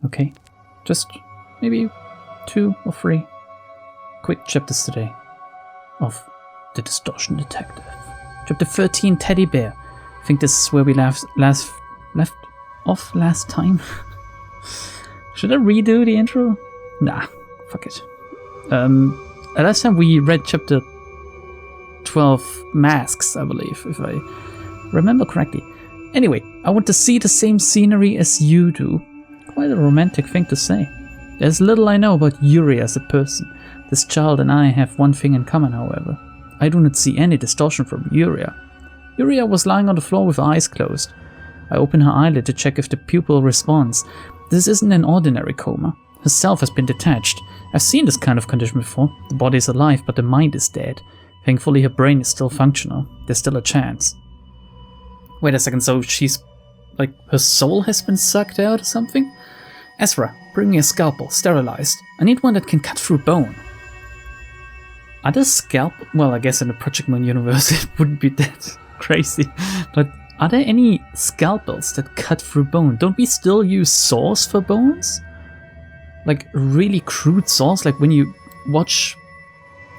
Okay? Just maybe 2 or 3 quick chapters today of The Distortion Detective. Chapter 13, Teddy Bear. I think this is where we left off last time. Should I redo the intro? Nah, fuck it. Last time we read chapter 12, Masks, I believe, if I remember correctly. Anyway, I want to see the same scenery as you do. Quite a romantic thing to say. There's little I know about Yuria as a person. This child and I have one thing in common, however. I do not see any distortion from Yuria. Yuria was lying on the floor with her eyes closed. I open her eyelid to check if the pupil responds. This isn't an ordinary coma. Her self has been detached. I've seen this kind of condition before. The body is alive, but the mind is dead. Thankfully, her brain is still functional. There's still a chance. Wait a second, so she's... like, her soul has been sucked out or something? Ezra, bring me a scalpel, sterilized. I need one that can cut through bone. Are there scalpel? Well, I guess in the Project Moon universe it wouldn't be that crazy. But are there any scalpels that cut through bone? Don't we still use saws for bones? Like really crude saws? Like when you watch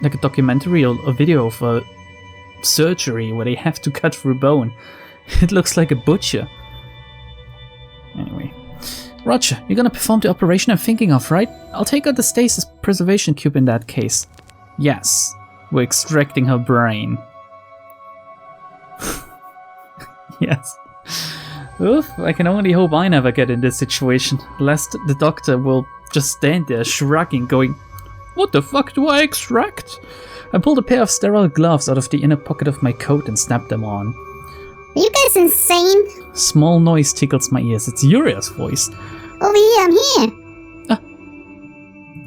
like a documentary or a video of a surgery where they have to cut through bone. It looks like a butcher. Anyway. Roger, you're gonna perform the operation I'm thinking of, right? I'll take out the stasis preservation cube in that case. Yes, we're extracting her brain. Yes. Oof, I can only hope I never get in this situation, lest the doctor will just stand there shrugging, going, "What the fuck do I extract?" I pulled a pair of sterile gloves out of the inner pocket of my coat and snapped them on. Are you guys insane? Small noise tickles my ears. It's Yuria's voice. Over here, I'm here.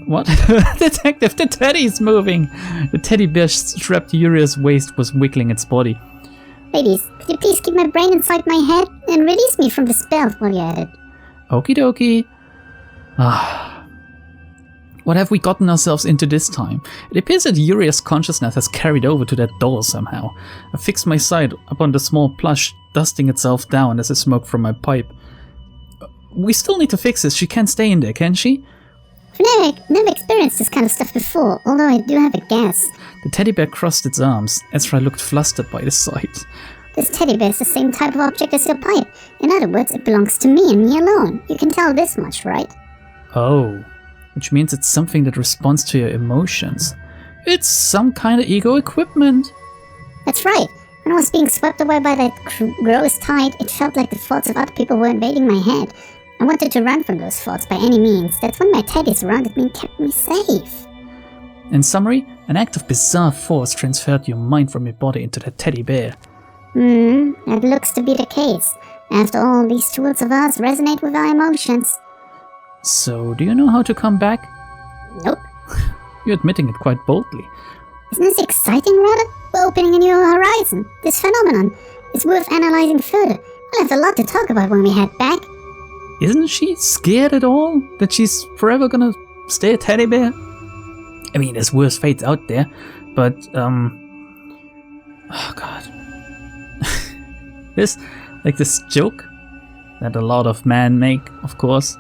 What? Detective, the teddy's moving! The teddy bear strapped to Yuria's waist was wiggling its body. Ladies, could you please keep my brain inside my head and release me from the spell while you're at it? Okie dokie. What have we gotten ourselves into this time? It appears that Yuria's consciousness has carried over to that door somehow. I fixed my sight upon the small plush, dusting itself down as I smoked from my pipe. We still need to fix this. She can't stay in there, can she? I've never experienced this kind of stuff before, although I do have a guess. The teddy bear crossed its arms. Ezra looked flustered by the sight. This teddy bear is the same type of object as your pipe. In other words, it belongs to me and me alone. You can tell this much, right? Oh, which means it's something that responds to your emotions. It's some kind of ego equipment. That's right. When I was being swept away by that gross tide, it felt like the thoughts of other people were invading my head. I wanted to run from those thoughts by any means. That's when my teddies surrounded me and kept me safe. In summary, an act of bizarre force transferred your mind from your body into that teddy bear. That looks to be the case. After all, these tools of ours resonate with our emotions. So, do you know how to come back? Nope. You're admitting it quite boldly. Isn't this exciting, rather? We're opening a new horizon. This phenomenon is worth analyzing further. We'll have a lot to talk about when we head back. Isn't she scared at all that she's forever gonna stay a teddy bear? I mean, there's worse fates out there, but, oh god. This joke that a lot of men make, of course,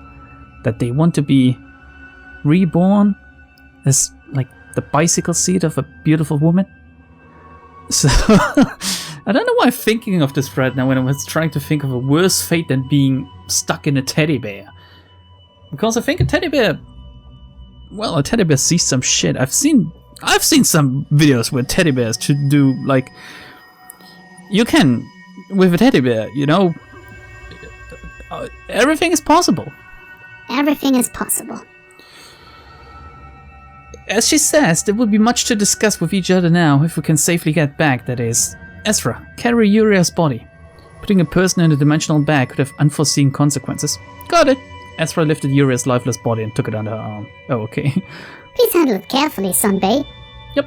that they want to be reborn as, like, the bicycle seat of a beautiful woman. So, I don't know why I'm thinking of this right now when I was trying to think of a worse fate than being stuck in a teddy bear. Because I think a teddy bear sees some shit. I've seen some videos where teddy bears should do, like, you can, with a teddy bear, you know, everything is possible. Everything is possible. As she says, there will be much to discuss with each other now, if we can safely get back, that is. Ezra, carry Yuria's body. Putting a person in a dimensional bag could have unforeseen consequences. Got it! Ezra lifted Yuria's lifeless body and took it under her arm. Oh, okay. Please handle it carefully, Sunbay. Yep.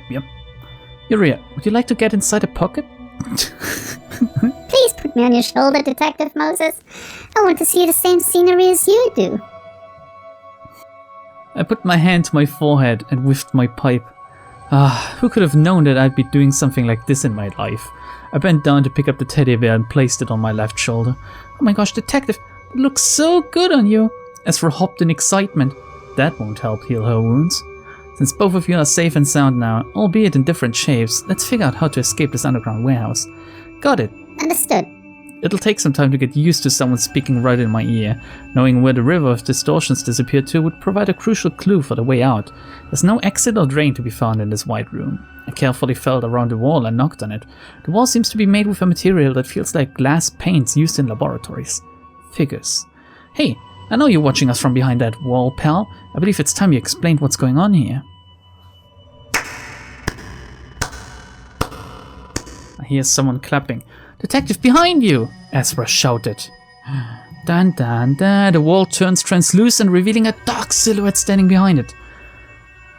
Yuria, would you like to get inside a pocket? Please put me on your shoulder, Detective Moses. I want to see the same scenery as you do. I put my hand to my forehead and whiffed my pipe. Who could have known that I'd be doing something like this in my life? I bent down to pick up the teddy bear and placed it on my left shoulder. Oh my gosh, Detective, it looks so good on you. Ezra hopped in excitement. That won't help heal her wounds. Since both of you are safe and sound now, albeit in different shapes, let's figure out how to escape this underground warehouse. Got it. Understood. It'll take some time to get used to someone speaking right in my ear. Knowing where the river of distortions disappeared to would provide a crucial clue for the way out. There's no exit or drain to be found in this white room. I carefully felt around the wall and knocked on it. The wall seems to be made with a material that feels like glass paints used in laboratories. Figures. Hey, I know you're watching us from behind that wall, pal. I believe it's time you explained what's going on here. I hear someone clapping. Detective behind you! Ezra shouted. Dun dun dun, the wall turns translucent, revealing a dark silhouette standing behind it.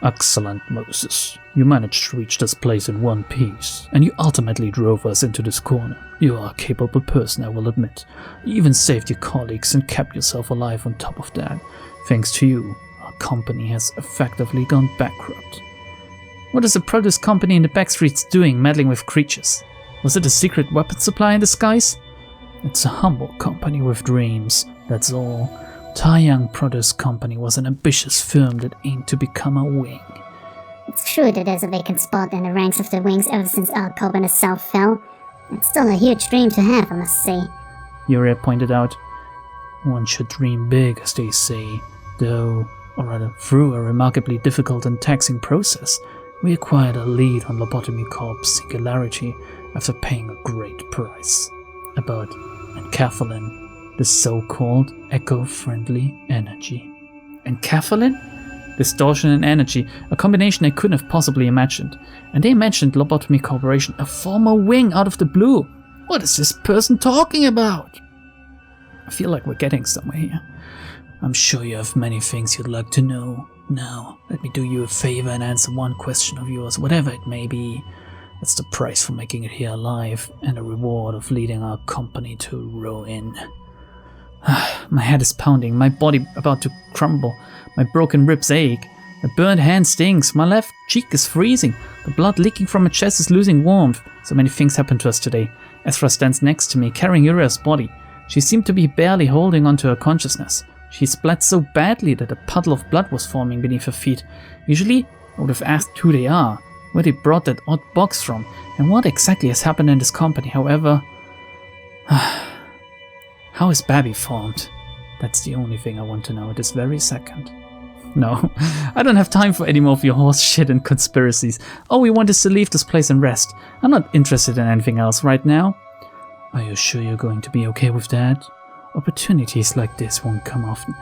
Excellent, Moses. You managed to reach this place in one piece, and you ultimately drove us into this corner. You are a capable person, I will admit. You even saved your colleagues and kept yourself alive on top of that. Thanks to you, our company has effectively gone bankrupt. What is the produce company in the backstreets doing meddling with creatures? Was it a secret weapon supply in disguise? It's a humble company with dreams, that's all. Taiyang Produce Company was an ambitious firm that aimed to become a wing. It's true that there's a vacant spot in the ranks of the wings ever since LobCorp and itself fell. It's still a huge dream to have, I must say. Yuria pointed out. One should dream big, as they say, though, or rather through a remarkably difficult and taxing process, we acquired a lead on Lobotomy Corp's singularity after paying a great price. About enkephalin, the so-called eco-friendly energy. Enkephalin? Distortion and energy, a combination I couldn't have possibly imagined. And they mentioned Lobotomy Corporation, a former wing, out of the blue. What is this person talking about? I feel like we're getting somewhere here. I'm sure you have many things you'd like to know. Now, let me do you a favor and answer one question of yours, whatever it may be. That's the price for making it here alive, and the reward of leading our company to ruin. My head is pounding, my body about to crumble, my broken ribs ache, my burnt hand stings, my left cheek is freezing, the blood leaking from my chest is losing warmth. So many things happened to us today. Ezra stands next to me, carrying Yuria's body. She seemed to be barely holding onto her consciousness. She splat so badly that a puddle of blood was forming beneath her feet. Usually, I would have asked who they are, where they brought that odd box from, and what exactly has happened in this company. However, how is Babby formed? That's the only thing I want to know at this very second. No, I don't have time for any more of your horse shit and conspiracies. All we want is to leave this place and rest. I'm not interested in anything else right now. Are you sure you're going to be okay with that? Opportunities like this won't come often.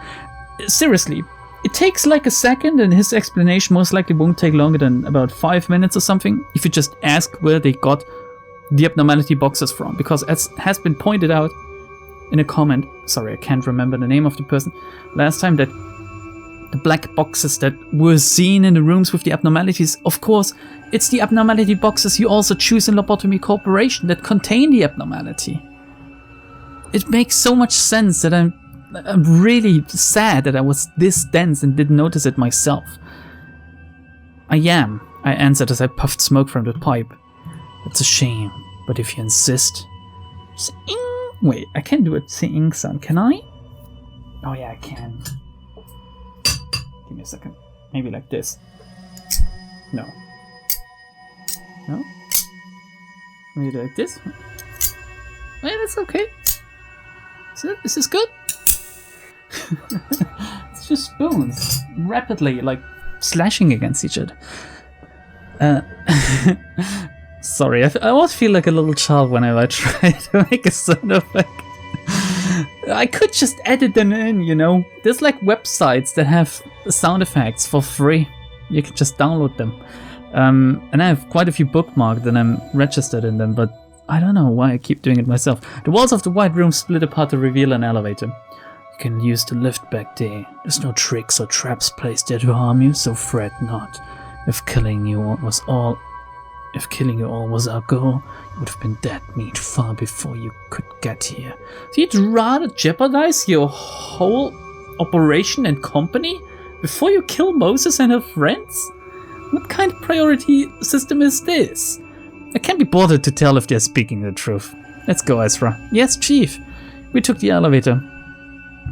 Seriously, it takes like a second, and his explanation most likely won't take longer than about 5 minutes or something, if you just ask where they got the abnormality boxes from, because as has been pointed out in a comment, sorry, I can't remember the name of the person, last time, that the black boxes that were seen in the rooms with the abnormalities, of course, it's the abnormality boxes you also choose in Lobotomy Corporation that contain the abnormality. It makes so much sense that I'm really sad that I was this dense and didn't notice it myself. I answered as I puffed smoke from the pipe. It's a shame, but if you insist... Wait, I can't do a sing sound, can I? Oh yeah, I can. Give me a second. Maybe like this. No. No? Maybe like this? Oh yeah, that's okay. Is this good? It's just spoons. Rapidly, like, slashing against each other. Sorry, I always feel like a little child whenever I try to make a sound effect. I could just edit them in, you know? There's like websites that have sound effects for free. You can just download them. And I have quite a few bookmarked and I'm registered in them, but I don't know why I keep doing it myself. The walls of the white room split apart to reveal an elevator. You can use the lift back there. There's no tricks or traps placed there to harm you, so fret not. If killing you all was our goal, you would have been dead meat far before you could get here. So you'd rather jeopardize your whole operation and company before you kill Moses and her friends? What kind of priority system is this? I can't be bothered to tell if they're speaking the truth. Let's go, Ezra. Yes, Chief. We took the elevator.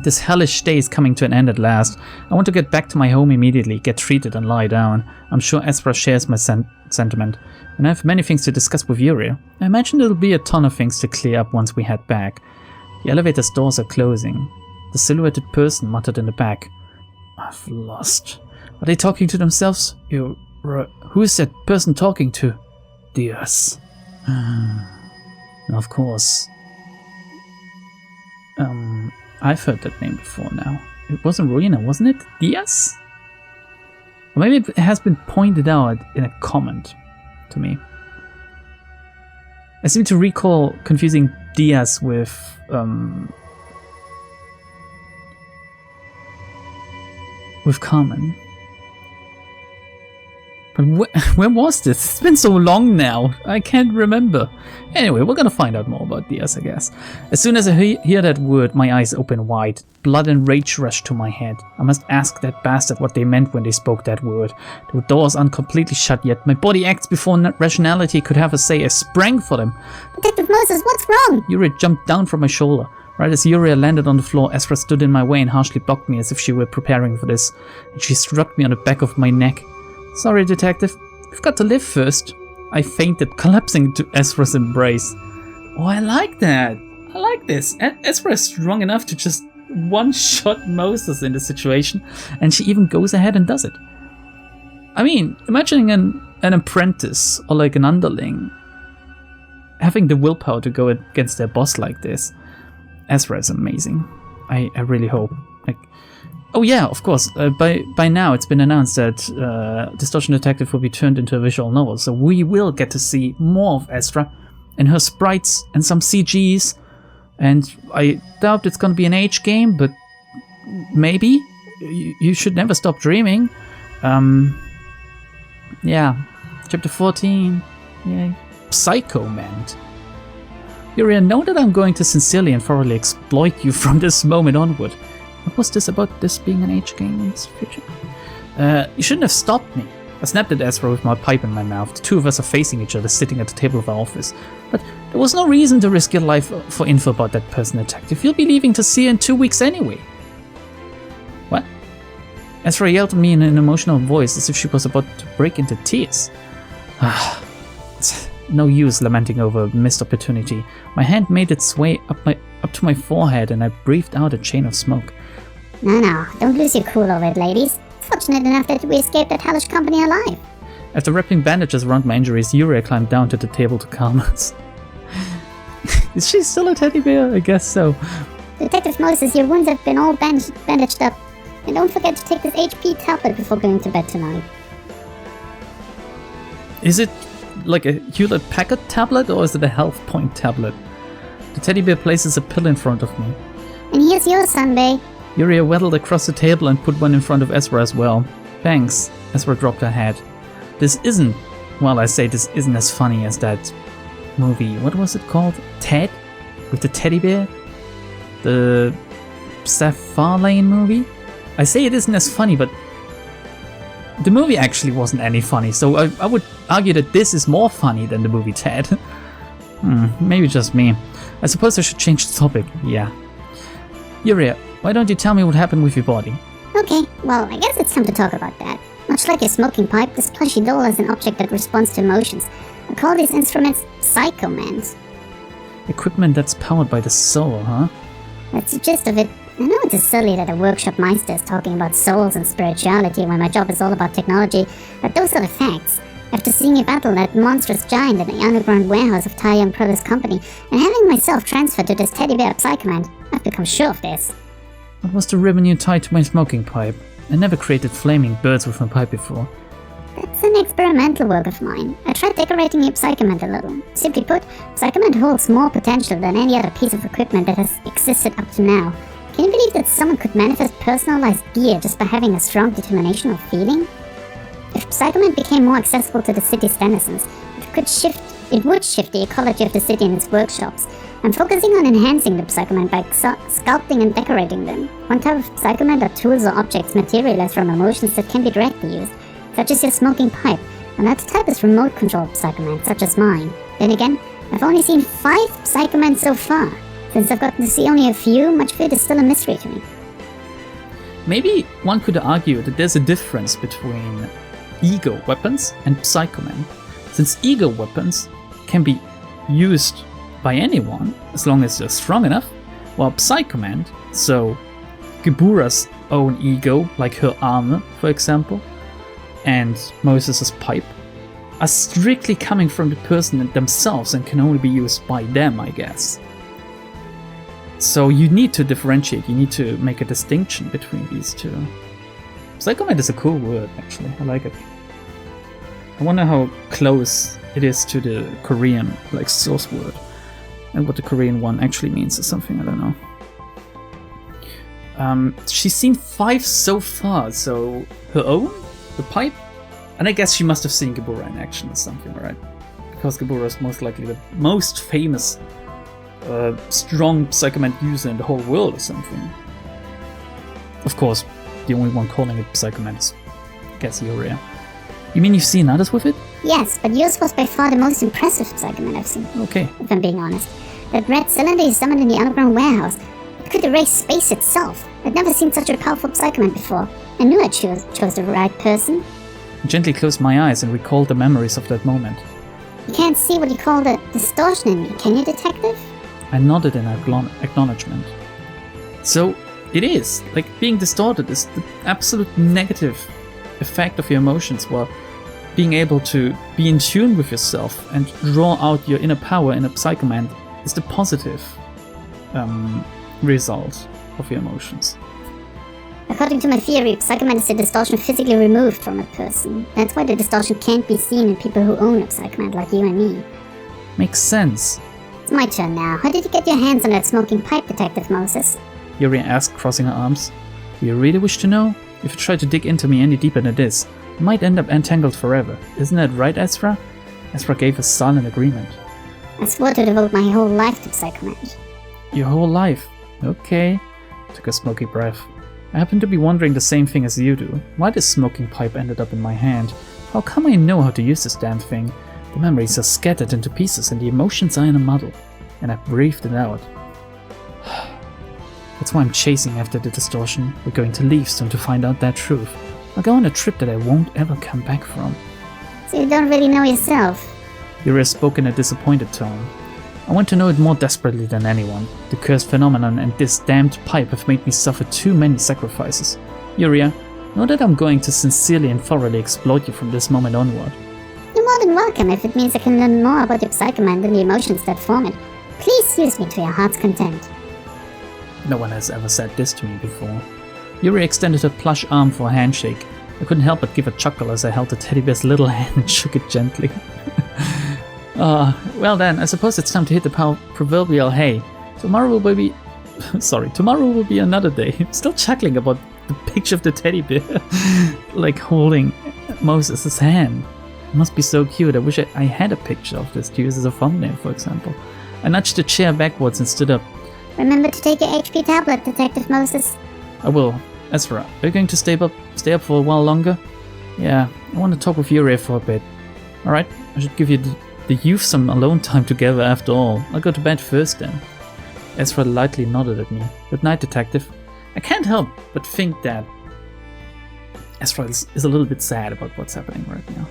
This hellish day is coming to an end at last. I want to get back to my home immediately, get treated and lie down. I'm sure Ezra shares my sentiment, and I have many things to discuss with Yuria. I imagine there'll be a ton of things to clear up once we head back. The elevator's doors are closing. The silhouetted person muttered in the back. I've lost. Are they talking to themselves? Who is that person talking to? Diaz. Of course. I've heard that name before now. It wasn't Ruina, wasn't it? Diaz? Or maybe it has been pointed out in a comment to me. I seem to recall confusing Diaz with Carmen. But when was this? It's been so long now. I can't remember. Anyway, we're gonna find out more about Diaz, I guess. As soon as I hear that word, my eyes open wide. Blood and rage rush to my head. I must ask that bastard what they meant when they spoke that word. The doors aren't completely shut yet. My body acts before rationality could have a say. I sprang for them. Detective Moses, what's wrong? Yuria jumped down from my shoulder. Right as Yuria landed on the floor, Ezra stood in my way and harshly blocked me as if she were preparing for this. And she struck me on the back of my neck. Sorry, Detective. We've got to live first. I fainted, collapsing into Ezra's embrace. Oh, I like that. I like this. Ezra is strong enough to just one-shot Moses in the situation, and she even goes ahead and does it. I mean, imagining an apprentice or like an underling having the willpower to go against their boss like this. Ezra is amazing. I really hope. Oh yeah, of course. By now it's been announced that Distortion Detective will be turned into a visual novel, so we will get to see more of Ezra and her sprites and some CGs. And I doubt it's going to be an age game, but maybe. You should never stop dreaming. Yeah. Chapter 14. Yay. Psychomens. Yuria, know that I'm going to sincerely and thoroughly exploit you from this moment onward. What was this about this being an age game in the future? You shouldn't have stopped me. I snapped at Ezra with my pipe in my mouth. The two of us are facing each other, sitting at the table of our office. But there was no reason to risk your life for info about that person, Detective. You'll be leaving to see her in 2 weeks anyway. What? Ezra yelled at me in an emotional voice as if she was about to break into tears. It's no use lamenting over a missed opportunity. My hand made its way up to my forehead and I breathed out a chain of smoke. No, don't lose your cool over it, ladies. Fortunate enough that we escaped that hellish company alive. After wrapping bandages around my injuries, Yuria climbed down to the table to calm us. Is she still a teddy bear? I guess so. Detective Moses, your wounds have been all bandaged up. And don't forget to take this HP tablet before going to bed tonight. Is it like a Hewlett-Packard tablet or is it a health point tablet? The teddy bear places a pill in front of me. And here's yours, Sunbay. Yuria waddled across the table and put one in front of Ezra as well. Thanks. Ezra dropped her head. This isn't as funny as that movie. What was it called? Ted? With the teddy bear? The Sapphire Lane movie? I say it isn't as funny, but the movie actually wasn't any funny, so I would argue that this is more funny than the movie Ted. Maybe just me. I suppose I should change the topic. Yeah. Yuria, why don't you tell me what happened with your body? Okay, well, I guess it's time to talk about that. Much like your smoking pipe, this plushy doll is an object that responds to emotions. I call these instruments psychomens. Equipment that's powered by the soul, huh? That's the gist of it. I know it's silly that a workshop meister is talking about souls and spirituality when my job is all about technology, but those are the facts. After seeing you battle that monstrous giant in the underground warehouse of Tai Young Brothers Company, and having myself transferred to this teddy bear psychomen, I've become sure of this. What was the ribbon you tied to my smoking pipe? I never created flaming birds with my pipe before. That's an experimental work of mine. I tried decorating your psychomen a little. Simply put, psychomen holds more potential than any other piece of equipment that has existed up to now. Can you believe that someone could manifest personalized gear just by having a strong determination or feeling? If psychomen became more accessible to the city's denizens, it would shift the ecology of the city and its workshops. I'm focusing on enhancing the psychomen by sculpting and decorating them. One type of psychomen are tools or objects materialized from emotions that can be directly used, such as your smoking pipe. Another type is remote-controlled psychomen, such as mine. Then again, I've only seen 5 psychomen so far. Since I've gotten to see only a few, much of it is still a mystery to me. Maybe one could argue that there's a difference between ego weapons and psychomen, since ego weapons can be used by anyone as long as they're strong enough, while psychomen, so Gebura's own ego, like her armor, for example, and Moses' pipe, are strictly coming from the person themselves and can only be used by them, I guess. So you need to differentiate, you need to make a distinction between these two. Psychomen is a cool word, actually, I like it. I wonder how close it is to the Korean, like, source word, and what the Korean one actually means or something, I don't know. She's seen 5 so far, so her own, the pipe, and I guess she must have seen Gebura in action or something, right? Because Gebura is most likely the most famous strong psychomen user in the whole world or something. Of course, the only one calling it psychomen is, I guess, Yuria. You mean you've seen others with it? Yes, but yours was by far the most impressive psychomen I've seen. Okay. If I'm being honest. That red cylinder you summoned in the underground warehouse. It could erase space itself. I'd never seen such a powerful psychomen before. I knew I chose the right person. I gently closed my eyes and recalled the memories of that moment. You can't see what you call the distortion in me, can you, detective? I nodded in acknowledgement. So, it is. Like, being distorted is the absolute negative effect of your emotions, while being able to be in tune with yourself and draw out your inner power in a psychoman is the positive result of your emotions. According to my theory, psychoman is the distortion physically removed from a person. That's why the distortion can't be seen in people who own a psychoman like you and me. Makes sense. It's my turn now. How did you get your hands on that smoking pipe, Detective Moses? Yuria asked, crossing her arms. Do you really wish to know? If you try to dig into me any deeper than this, you might end up entangled forever. Isn't that right, Ezra? Ezra gave a silent agreement. I swore to devote my whole life to psychoman. Your whole life? Okay. Took a smoky breath. I happen to be wondering the same thing as you do. Why this smoking pipe ended up in my hand? How come I know how to use this damn thing? The memories are scattered into pieces and the emotions are in a muddle. And I breathed it out. That's why I'm chasing after the distortion. We're going to leave soon to find out that truth. I'll go on a trip that I won't ever come back from. So you don't really know yourself? Yuria spoke in a disappointed tone. I want to know it more desperately than anyone. The cursed phenomenon and this damned pipe have made me suffer too many sacrifices. Yuria, know that I'm going to sincerely and thoroughly exploit you from this moment onward. You're more than welcome if it means I can learn more about your psychoman than the emotions that form it. Please use me to your heart's content. No one has ever said this to me before. Yuria extended her plush arm for a handshake. I couldn't help but give a chuckle as I held the teddy bear's little hand and shook it gently. Well then, I suppose it's time to hit the proverbial hay. Tomorrow will be... tomorrow will be another day. I'm still chuckling about the picture of the teddy bear, like holding Moses' hand. It must be so cute. I wish I had a picture of this to use as a thumbnail, for example. I nudged the chair backwards and stood up. Remember to take your HP tablet, Detective Moses. I will. Ezra, are you going to stay up for a while longer? Yeah, I want to talk with Yuria for a bit. Alright, I should give you the youth some alone time together after all. I'll go to bed first then. Ezra lightly nodded at me. Good night, Detective. I can't help but think that Ezra is a little bit sad about what's happening right now.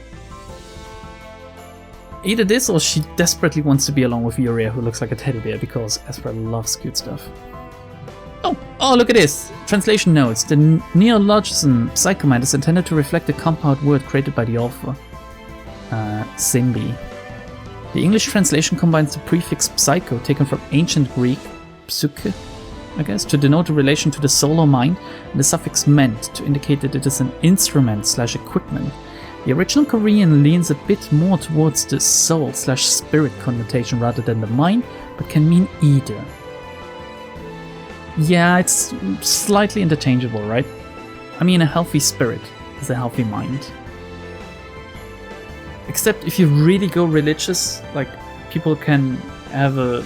Either this or she desperately wants to be along with Yuria, who looks like a teddy bear, because Ezra loves cute stuff. Oh, look at this! Translation notes. The neologism psychoman is intended to reflect the compound word created by the author, Simbi. The English translation combines the prefix psycho, taken from ancient Greek, psyche, I guess, to denote a relation to the soul or mind, and the suffix ment to indicate that it is an instrument/equipment. The original Korean leans a bit more towards the soul/spirit connotation rather than the mind, but can mean either. Yeah, it's slightly interchangeable, right? I mean, a healthy spirit is a healthy mind. Except if you really go religious, like, people can have a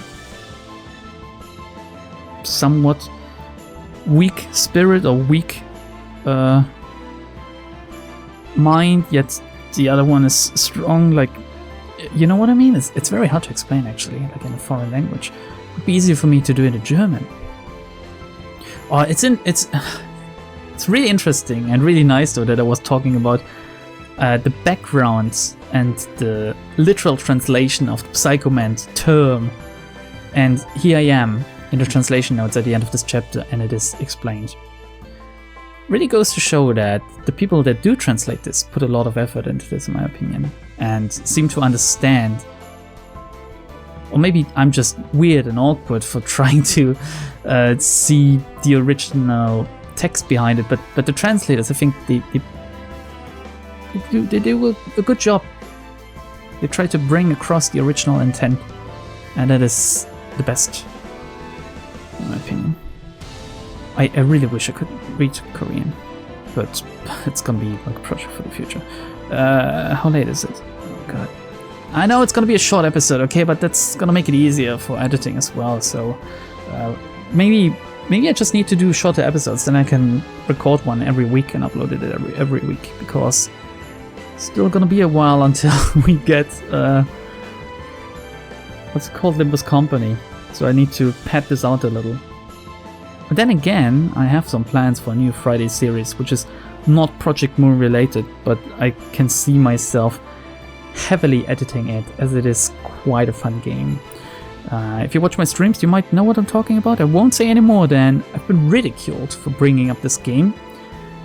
somewhat weak spirit or weak mind, yet the other one is strong, like, you know what I mean? It's very hard to explain, actually, like in a foreign language. It'd be easier for me to do it in German. Oh, it's really interesting and really nice though that I was talking about the backgrounds and the literal translation of the psychomens term. And here I am in the translation notes at the end of this chapter, and it is explained. Really goes to show that the people that do translate this put a lot of effort into this, in my opinion, and seem to understand. Or maybe I'm just weird and awkward for trying to see the original text behind it, but the translators, I think they do a good job. They try to bring across the original intent, and that is the best, in my opinion. I really wish I could read Korean, but it's gonna be like a project for the future. How late is it? Oh god. I know it's gonna be a short episode, okay, but that's gonna make it easier for editing as well, so maybe I just need to do shorter episodes, then I can record one every week and upload it every week, because it's still gonna be a while until we get what's it called, Limbus Company, so I need to pad this out a little. But then again, I have some plans for a new Friday series, which is not Project Moon related, but I can see myself heavily editing it, as it is quite a fun game. If you watch my streams, you might know what I'm talking about. I won't say any more than I've been ridiculed for bringing up this game,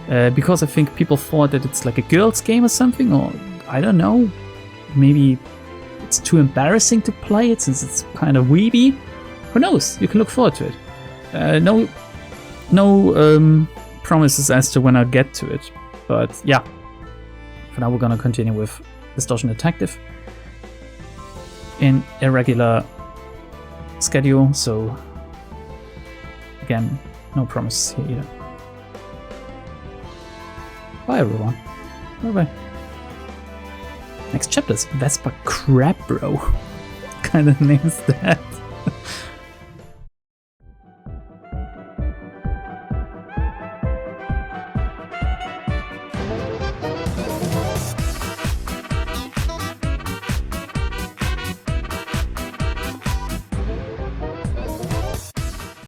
because I think people thought that it's like a girl's game or something, or I don't know, maybe it's too embarrassing to play it since it's kind of weeby. Who knows? You can look forward to it. No promises as to when I'll get to it, but yeah. For now, we're gonna continue with Distortion Detective in irregular schedule, so again, no promises here either. Bye everyone. Bye bye. Next chapter is Vespa Crab Bro. What kind of name is that?